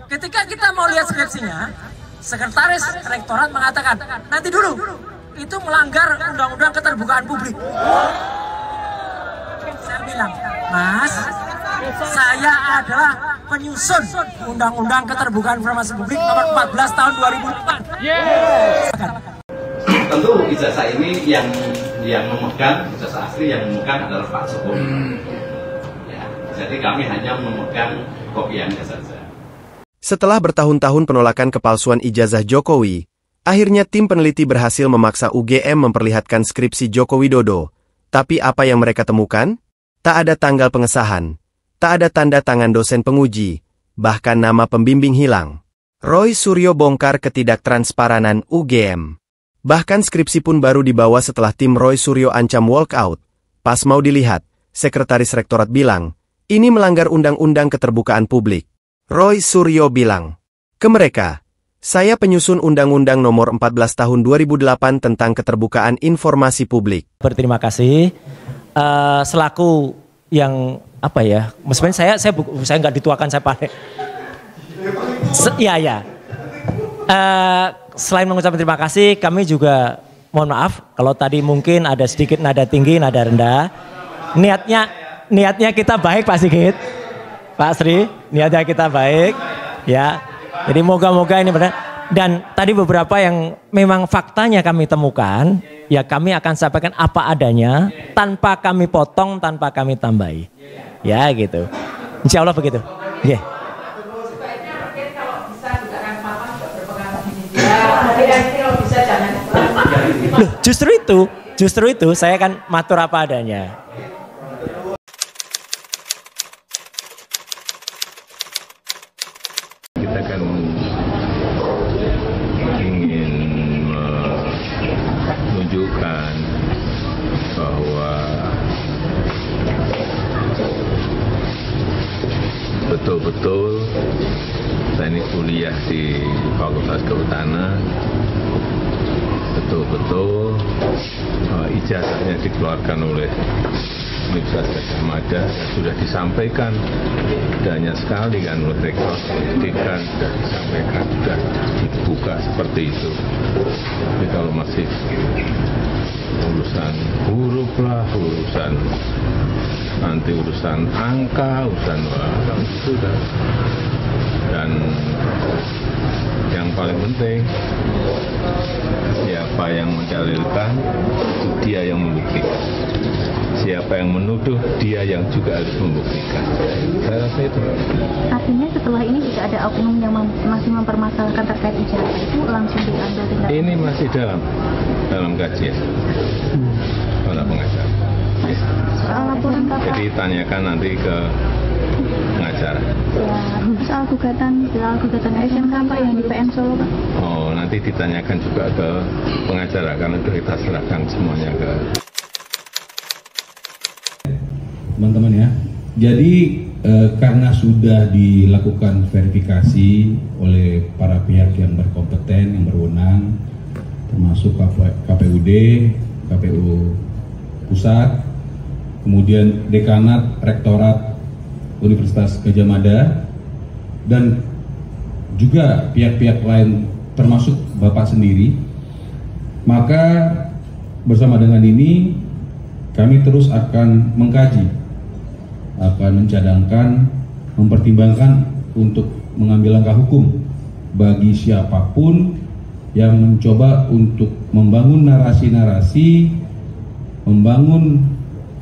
Ketika kita mau lihat skripsinya, sekretaris rektorat mengatakan, nanti dulu, itu melanggar undang-undang keterbukaan publik. Saya bilang, Mas, saya adalah penyusun undang-undang keterbukaan informasi publik nomor 14 tahun 2004. Tentu ijazah ini yang memegang, ijazah asli yang memegang adalah Pak Jokowi. Ya, jadi kami hanya memegang kopiannya saja. Setelah bertahun-tahun penolakan kepalsuan ijazah Jokowi, akhirnya tim peneliti berhasil memaksa UGM memperlihatkan skripsi Joko Widodo. Tapi apa yang mereka temukan? Tak ada tanggal pengesahan, tak ada tanda tangan dosen penguji, bahkan nama pembimbing hilang. Roy Suryo bongkar ketidaktransparan UGM. Bahkan skripsi pun baru dibawa setelah tim Roy Suryo ancam walkout. Pas mau dilihat, sekretaris rektorat bilang, ini melanggar undang-undang keterbukaan publik. Roy Suryo bilang ke mereka, saya penyusun Undang-Undang Nomor 14 Tahun 2008 tentang keterbukaan informasi publik. Berterima kasih selaku yang apa ya? Maksudnya saya nggak dituakan, saya pakai. Selain mengucapkan terima kasih, kami juga mohon maaf kalau tadi mungkin ada sedikit nada tinggi, nada rendah. Niatnya kita baik, Pak Sigit. Pak Sri, niatnya kita baik, ya. Jadi moga-moga ini benar. Dan tadi beberapa yang memang faktanya kami temukan, ya kami akan sampaikan apa adanya, tanpa kami potong, tanpa kami tambahi, ya gitu. Insya Allah begitu. Yeah. Loh, justru itu saya akan matur apa adanya. Kita kan ingin menunjukkan bahwa betul-betul saya ini kuliah di Fakultas Kehutanan, betul-betul ijazahnya dikeluarkan oleh Universitas Gadjah Mada, sudah disampaikan banyak sekali kan oleh Rektor Pendidikan, sudah disampaikan, sudah dibuka seperti itu. Tapi kalau masih urusan huruf lah, urusan nanti urusan angka, urusan sudah. Dan yang paling penting, siapa yang mendalilkan, dia yang membuktikan. Siapa yang menuduh, dia yang juga harus membuktikan. Saya rasa itu. Artinya setelah ini jika ada oknum yang masih mempermasalahkan terkait ijazah itu langsung diambil tindakan? Ini masih dalam kajian oleh pengacara. Soal laporan Bapak. Jadi tanyakan nanti ke pengacara. Ya, soal gugatan SMK Pak yang di PN Solo Pak. Oh, nanti ditanyakan juga ke pengacara karena kita serahkan semuanya ke teman-teman ya. Jadi karena sudah dilakukan verifikasi oleh para pihak yang berkompeten, yang berwenang, termasuk KPUD, KPU Pusat, kemudian Dekanat Rektorat Universitas Gadjah Mada, dan juga pihak-pihak lain termasuk Bapak sendiri, maka bersama dengan ini kami terus akan mengkaji, akan mencadangkan, mempertimbangkan untuk mengambil langkah hukum bagi siapapun yang mencoba untuk membangun narasi-narasi, membangun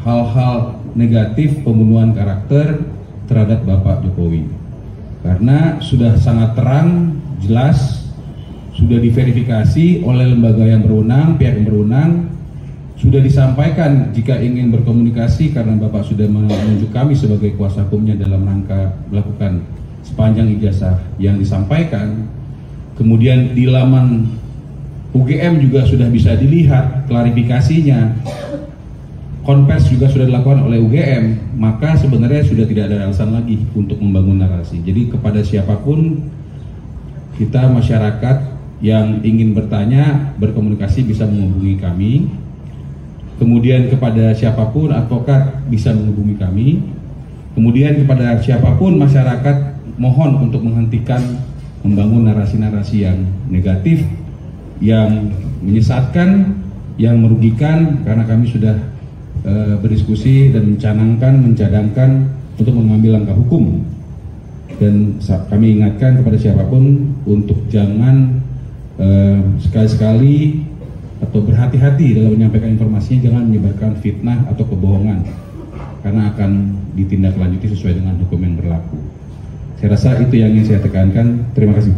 hal-hal negatif pembunuhan karakter terhadap Bapak Jokowi. Karena sudah sangat terang, jelas, sudah diverifikasi oleh lembaga yang berwenang, pihak yang berwenang, sudah disampaikan jika ingin berkomunikasi karena Bapak sudah menunjuk kami sebagai kuasa hukumnya dalam rangka melakukan sepanjang ijazah yang disampaikan. Kemudian di laman UGM juga sudah bisa dilihat klarifikasinya. Konvers juga sudah dilakukan oleh UGM, maka sebenarnya sudah tidak ada alasan lagi untuk membangun narasi. Jadi kepada siapapun, kita masyarakat yang ingin bertanya, berkomunikasi bisa menghubungi kami. Kemudian kepada siapapun advokat bisa menghubungi kami. Kemudian kepada siapapun masyarakat mohon untuk menghentikan membangun narasi-narasi yang negatif, yang menyesatkan, yang merugikan, karena kami sudah berdiskusi dan mencadangkan untuk mengambil langkah hukum. Dan kami ingatkan kepada siapapun untuk jangan sekali-sekali atau berhati-hati dalam menyampaikan informasinya, jangan menyebarkan fitnah atau kebohongan, karena akan ditindaklanjuti sesuai dengan hukum yang berlaku. Saya rasa itu yang ingin saya tekankan. Terima kasih.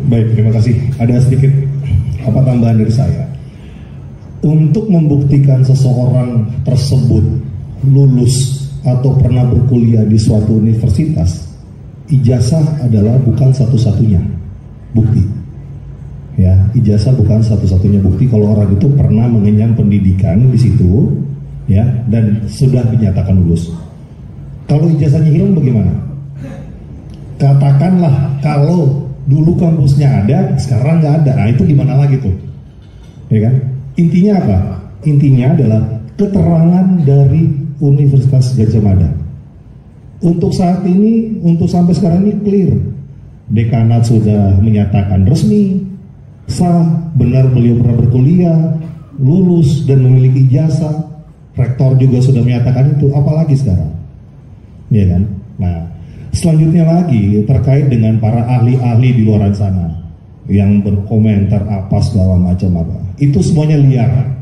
Baik, terima kasih. Ada sedikit tambahan dari saya. Untuk membuktikan seseorang tersebut lulus atau pernah berkuliah di suatu universitas, ijazah adalah bukan satu-satunya bukti. Ya, ijazah bukan satu-satunya bukti kalau orang itu pernah mengenyam pendidikan di situ, ya, dan sudah dinyatakan lulus. Kalau ijazahnya hilang bagaimana? Katakanlah kalau dulu kampusnya ada, sekarang nggak ada, nah itu gimana lagi tuh? Ya kan? Intinya apa? Intinya adalah keterangan dari Universitas Gadjah Mada. Untuk saat ini, untuk sampai sekarang ini clear. Dekanat sudah menyatakan resmi, sah, benar beliau pernah berkuliah, lulus dan memiliki ijazah. Rektor juga sudah menyatakan itu, apalagi sekarang? Ya kan? Nah, selanjutnya lagi terkait dengan para ahli-ahli di luar sana yang berkomentar apa segala macam apa. Itu semuanya liar.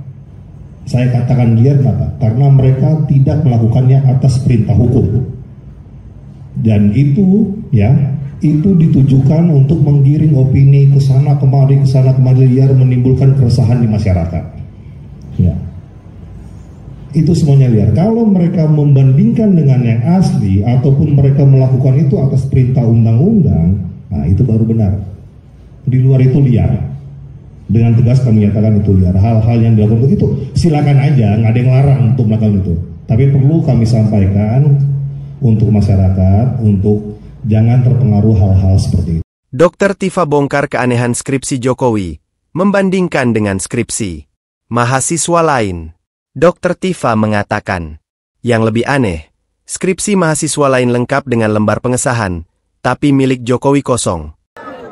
Saya katakan liar kenapa? Karena mereka tidak melakukannya atas perintah hukum. Dan itu ya, itu ditujukan untuk menggiring opini ke sana kemari liar, menimbulkan keresahan di masyarakat. Ya. Itu semuanya liar. Kalau mereka membandingkan dengan yang asli ataupun mereka melakukan itu atas perintah undang-undang, nah itu baru benar. Di luar itu liar. Dengan tegas kami nyatakan itu liar. Hal-hal yang dilakukan itu silakan aja, nggak ada yang larang untuk melakukan itu. Tapi perlu kami sampaikan untuk masyarakat untuk jangan terpengaruh hal-hal seperti itu. Dr. Tifa bongkar keanehan skripsi Jokowi, membandingkan dengan skripsi mahasiswa lain. Dr. Tifa mengatakan, yang lebih aneh, skripsi mahasiswa lain lengkap dengan lembar pengesahan, tapi milik Jokowi kosong.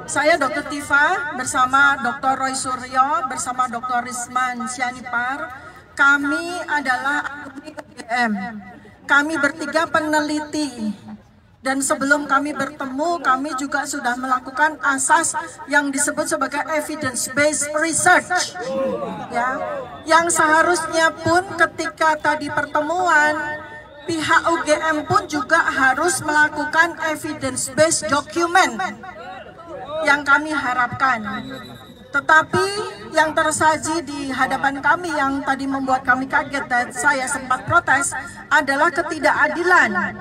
Saya Dr. Tifa bersama Dr. Roy Suryo, bersama Dr. Risman Sianipar. Kami adalah alumni UGM. Kami bertiga peneliti. Dan sebelum kami bertemu, kami juga sudah melakukan asas yang disebut sebagai evidence-based research. Ya, yang seharusnya pun ketika tadi pertemuan, pihak UGM pun juga harus melakukan evidence-based document yang kami harapkan. Tetapi yang tersaji di hadapan kami yang tadi membuat kami kaget dan saya sempat protes adalah ketidakadilan.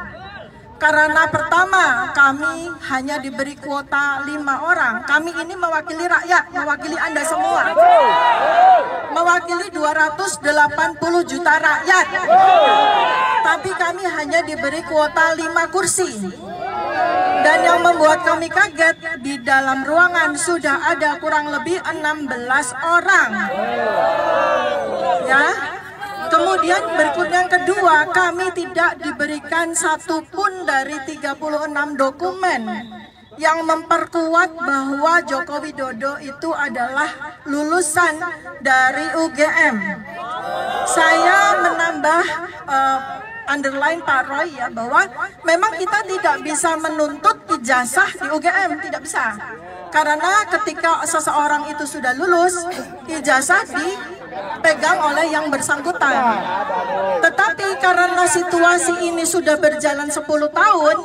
Karena pertama, kami hanya diberi kuota 5 orang. Kami ini mewakili rakyat, mewakili Anda semua. Mewakili 280 juta rakyat. Tapi kami hanya diberi kuota 5 kursi. Dan yang membuat kami kaget, di dalam ruangan sudah ada kurang lebih 16 orang. Ya. Kemudian berikutnya yang kedua, kami tidak diberikan satupun dari 36 dokumen yang memperkuat bahwa Joko Widodo itu adalah lulusan dari UGM. Saya menambah underline Pak Roy ya, bahwa memang kita tidak bisa menuntut ijazah di UGM, tidak bisa. Karena ketika seseorang itu sudah lulus, ijazah dipegang oleh yang bersangkutan. Tetapi karena situasi ini sudah berjalan 10 tahun,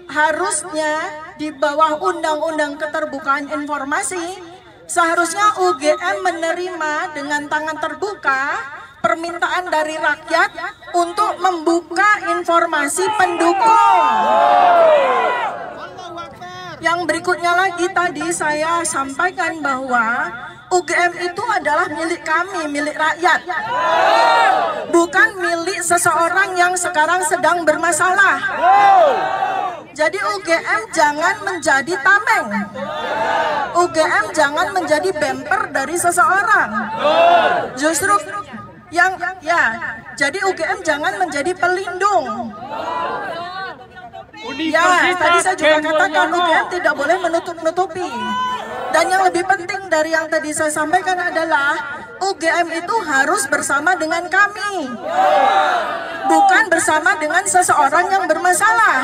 harusnya di bawah Undang-Undang Keterbukaan Informasi, seharusnya UGM menerima dengan tangan terbuka permintaan dari rakyat untuk membuka informasi pendukung. Yang berikutnya lagi tadi saya sampaikan bahwa UGM itu adalah milik kami, milik rakyat. Bukan milik seseorang yang sekarang sedang bermasalah. Jadi UGM jangan menjadi tameng. UGM jangan menjadi bemper dari seseorang. Justru jadi UGM jangan menjadi pelindung. Ya, tadi saya juga katakan UGM tidak boleh menutup-nutupi. Dan yang lebih penting dari yang tadi saya sampaikan adalah UGM itu harus bersama dengan kami, bukan bersama dengan seseorang yang bermasalah.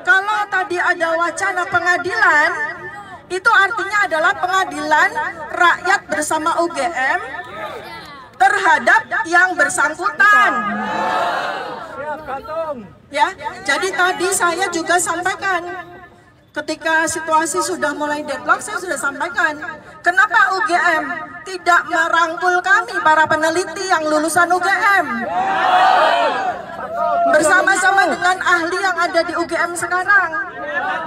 Kalau tadi ada wacana pengadilan, itu artinya adalah pengadilan rakyat bersama UGM terhadap yang bersangkutan. Ya, jadi tadi saya juga sampaikan, ketika situasi sudah mulai deadlock, saya sudah sampaikan, kenapa UGM tidak merangkul kami, para peneliti yang lulusan UGM, bersama-sama dengan ahli yang ada di UGM sekarang.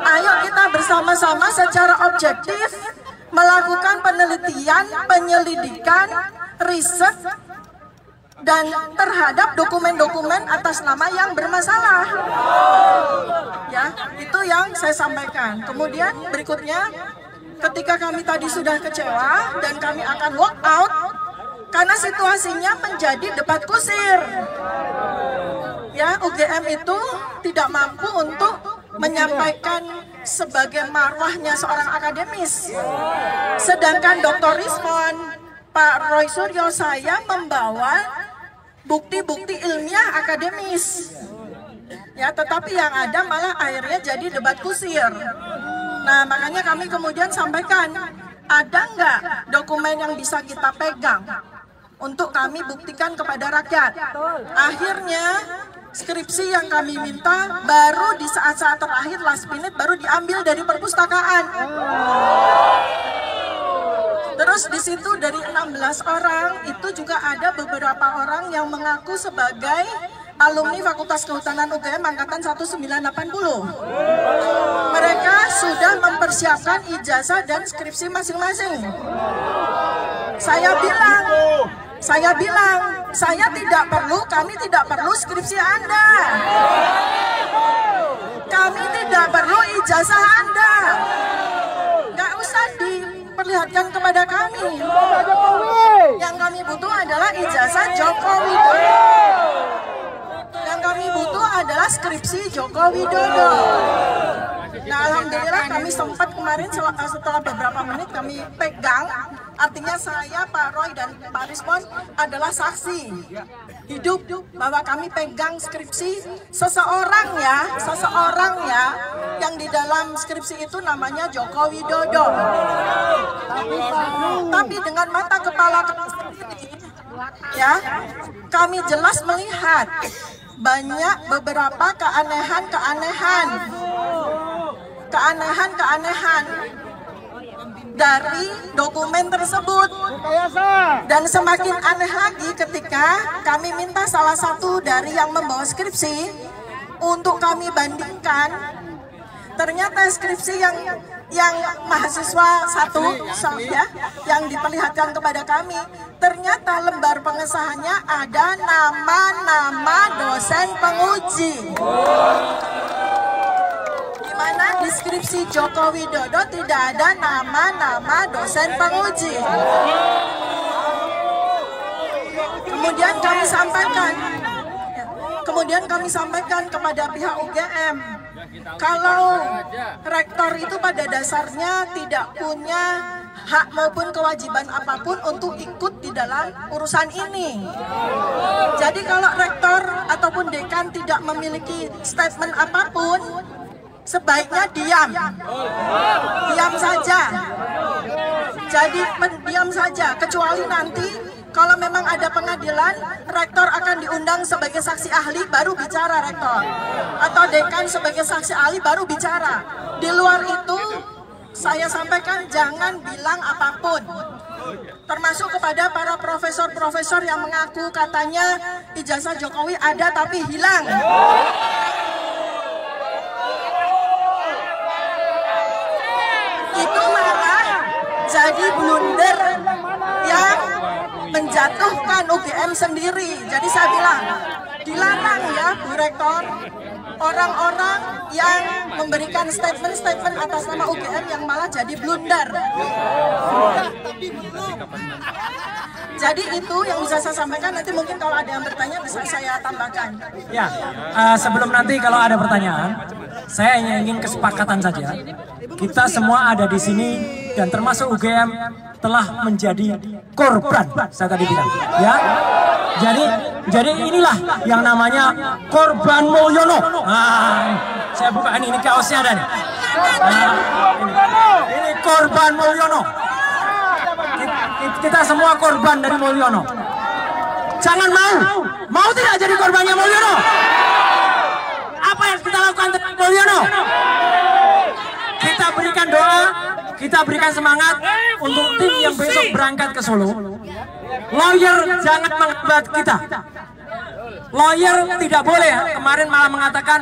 Ayo kita bersama-sama secara objektif melakukan penelitian, penyelidikan, riset, dan terhadap dokumen-dokumen atas nama yang bermasalah. Ya, itu yang saya sampaikan. Kemudian berikutnya, ketika kami tadi sudah kecewa dan kami akan walk out karena situasinya menjadi debat kusir. Ya, UGM itu tidak mampu untuk menyampaikan sebagai marwahnya seorang akademis. Sedangkan Dr. Rismon, Pak Roy Suryo, saya membawa bukti-bukti ilmiah akademis. Ya, tetapi yang ada malah akhirnya jadi debat kusir. Nah, makanya kami kemudian sampaikan, ada nggak dokumen yang bisa kita pegang untuk kami buktikan kepada rakyat. Akhirnya skripsi yang kami minta baru di saat-saat terakhir, last minute, baru diambil dari perpustakaan. Terus di situ dari 16 orang itu juga ada beberapa orang yang mengaku sebagai alumni Fakultas Kehutanan UGM angkatan 1980. Mereka sudah mempersiapkan ijazah dan skripsi masing-masing. Saya bilang, kami tidak perlu skripsi Anda. Kami tidak perlu ijazah Anda. Nggak usah diperlihatkan kepada kami. Yang kami butuh adalah ijazah Joko Widodo. Yang kami butuh adalah skripsi Joko Widodo. Nah, alhamdulillah kami sempat kemarin setelah beberapa menit kami pegang. Artinya saya, Pak Roy, dan Pak Rismon adalah saksi hidup bahwa kami pegang skripsi seseorang ya, yang di dalam skripsi itu namanya Joko Widodo. Tapi dengan mata kepala sendiri, ya, kami jelas melihat banyak beberapa keanehan dari dokumen tersebut. Dan semakin aneh lagi ketika kami minta salah satu dari yang membawa skripsi untuk kami bandingkan. Ternyata skripsi yang mahasiswa satu ya, yang diperlihatkan kepada kami, ternyata lembar pengesahannya ada nama-nama dosen penguji. Mana di skripsi Joko Widodo tidak ada nama-nama dosen penguji. Kemudian kami sampaikan kepada pihak UGM, kalau rektor itu pada dasarnya tidak punya hak maupun kewajiban apapun untuk ikut di dalam urusan ini. Jadi kalau rektor ataupun dekan tidak memiliki statement apapun, sebaiknya diam saja. Jadi diam saja, kecuali nanti kalau memang ada pengadilan, rektor akan diundang sebagai saksi ahli baru bicara rektor, atau dekan sebagai saksi ahli baru bicara. Di luar itu saya sampaikan jangan bilang apapun, termasuk kepada para profesor-profesor yang mengaku katanya ijazah Jokowi ada tapi hilang. Itu malah jadi blunder yang menjatuhkan UGM sendiri. Jadi saya bilang, dilarang ya Bu Rektor orang-orang yang memberikan statement-statement atas nama UGM yang malah jadi blunder. Jadi itu yang bisa saya sampaikan, nanti mungkin kalau ada yang bertanya bisa saya tambahkan. Ya, sebelum nanti kalau ada pertanyaan, saya hanya ingin kesepakatan saja. Kita semua ada di sini dan termasuk UGM telah menjadi korban, saya tadi bilang. Ya, jadi inilah yang namanya korban Mulyono. Saya buka ini kaosnya ada nih. Ini korban Mulyono. Kita semua korban dari Mulyono. Jangan mau tidak jadi korbannya Mulyono? Apa yang kita lakukan terhadap Mulyono? Kita berikan doa, kita berikan semangat untuk tim yang besok berangkat ke Solo. Lawyer jangan menghambat kita. Lawyer tidak boleh, kemarin malah mengatakan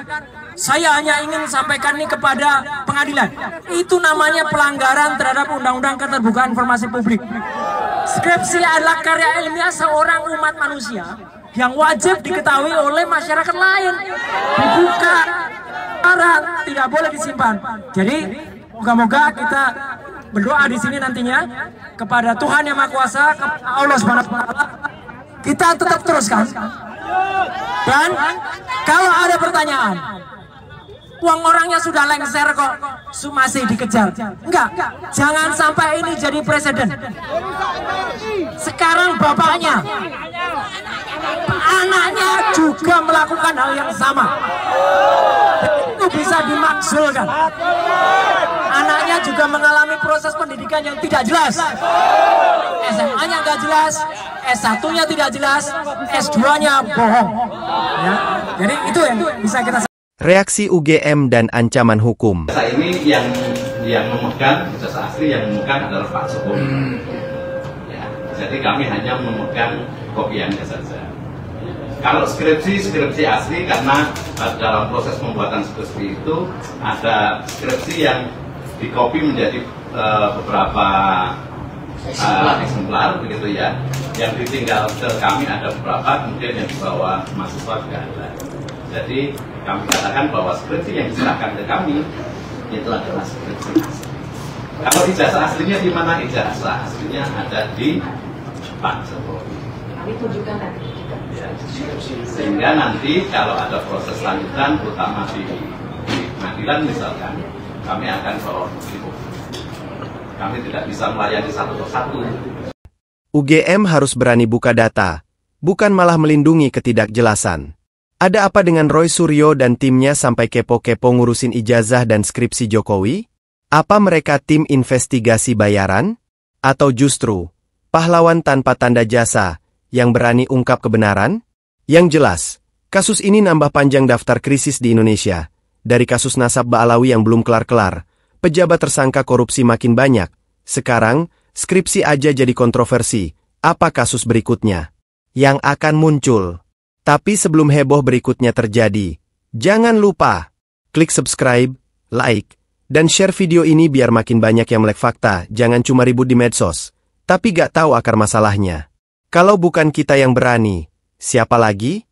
saya hanya ingin sampaikan ini kepada pengadilan. Itu namanya pelanggaran terhadap Undang-Undang Keterbukaan Informasi Publik. Skripsi adalah karya ilmiah seorang umat manusia yang wajib diketahui oleh masyarakat lain. Dibuka, tidak boleh disimpan. Jadi moga-moga kita berdoa di sini nantinya kepada Tuhan Yang Maha Kuasa, kepada Allah Subhanahu wa Ta'ala. Kita tetap teruskan. Dan kalau ada pertanyaan, uang orangnya sudah lengser kok, masih dikejar. Enggak, jangan sampai ini jadi presiden. Sekarang bapaknya, anaknya juga melakukan hal yang sama. Itu bisa dimakzulkan. Anaknya juga mengalami proses pendidikan yang tidak jelas. SMA-nya nggak jelas, S1-nya tidak jelas, S2-nya bohong. Ya, jadi itu yang bisa kita. Reaksi UGM dan ancaman hukum. Ijazah ini yang memegang, ijazah asli yang memegang adalah Pak Jokowi. Ya, jadi kami hanya memegang kopiannya saja. Kalau skripsi asli, karena dalam proses pembuatan skripsi itu ada skripsi yang dikopi menjadi beberapa eksemplar begitu ya. Yang ditinggal ke kami ada beberapa, kemudian yang dibawa mahasiswa juga ada. Jadi kami katakan bahwa skripsi yang diserahkan ke kami itu adalah skripsi asli. Kalau ijazah aslinya di mana? Ijazah aslinya ada di Pak Jokowi. Kami tunjukkan nanti. Ya, sehingga nanti kalau ada proses lanjutan, terutama di pengadilan misalkan, kami akan bawa bukti. Kami tidak bisa melayani satu persatu. UGM harus berani buka data, bukan malah melindungi ketidakjelasan. Ada apa dengan Roy Suryo dan timnya sampai kepo-kepo ngurusin ijazah dan skripsi Jokowi? Apa mereka tim investigasi bayaran? Atau justru pahlawan tanpa tanda jasa yang berani ungkap kebenaran? Yang jelas, kasus ini nambah panjang daftar krisis di Indonesia. Dari kasus nasab Ba'alawi yang belum kelar-kelar, pejabat tersangka korupsi makin banyak. Sekarang, skripsi aja jadi kontroversi. Apa kasus berikutnya yang akan muncul? Tapi sebelum heboh berikutnya terjadi, jangan lupa klik subscribe, like, dan share video ini biar makin banyak yang melek fakta. Jangan cuma ribut di medsos, tapi gak tahu akar masalahnya. Kalau bukan kita yang berani, siapa lagi?